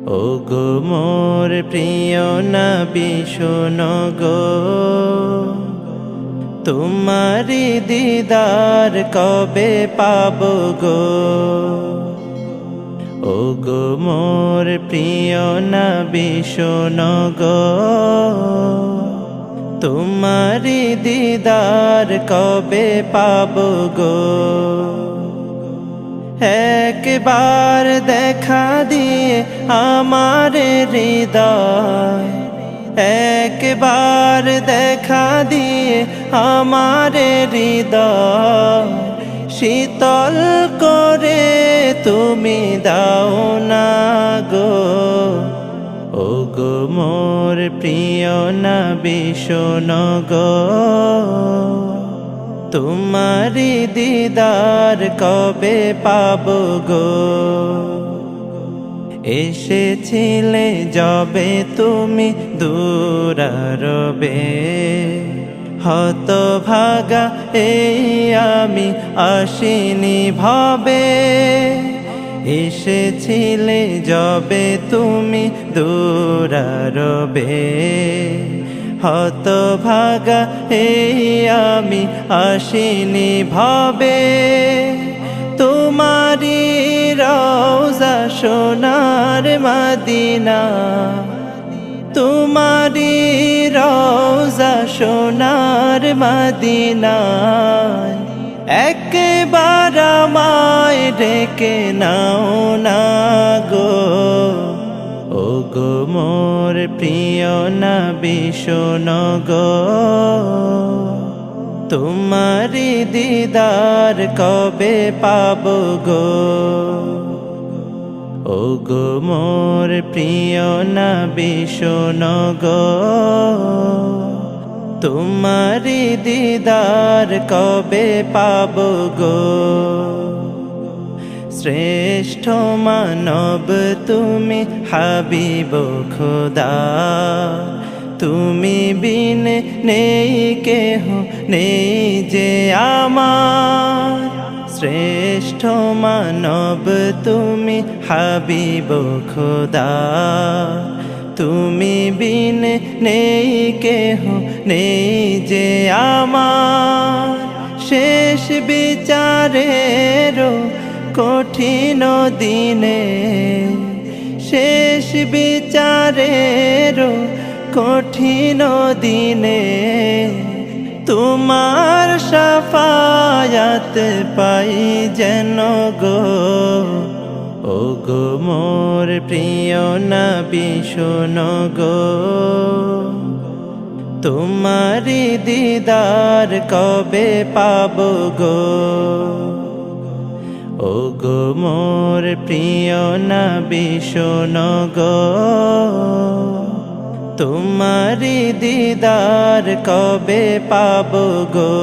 ও গো মোর প্রিয় নবী শোনো গো, তোমারি দিদার কবে পাবো গো। ও গো মোর প্রিয় নবী শোনো গো, তোমারি দিদার কবে পাবো গো। একবার দেখা দিয়ে আমার হৃদয়, একবার দেখা দিয়ে আমার হৃদয় শীতল করে তুমি দাও না গো। ও গো মোর প্রিয় নবী শোনো গো, তোমারি দিদার কবে পাবো গো। এসেছিলে যবে তুমি দূরারবে, হতভাগা এই আমি আসিনি ভবে। এসেছিলে যবে তুমি দূরারবে, হতভাগা এই আমি আসিনি ভবে। তোমারি রওজা সোনার মদিনা, তোমারি রওজা সোনার মদিনা, একবার আমায় ডেকে নাও না গো। ও গো মোর প্রিয় নবী শোনো গো, তোমারি দিদার কবে পাবো গো। ও গো মোর প্রিয় নবী শোনো গো, তোমারি দিদার কবে পাবো গো। শ্রেষ্ঠ মানব তুমি হাবিব খোদা, তুমি বিন নেই কেহ নেই যে আমার। শ্রেষ্ঠ মানব তুমি হাবিব খোদা, তুমি বিন নেই কেহ নেই যে আমার। শেষ বিচারেরও কঠিন দিনে, শেষ বিচারেরও কঠিন দিনে, তোমার শাফায়াত পাই যেন গো। ও গো মোর প্রিয় নবী শোনো গো, তোমারি দিদার কবে পাবো গো। ও গো মোর প্রিয় নবী শোনো গো, তোমারি দিদার কবে পাবো গো।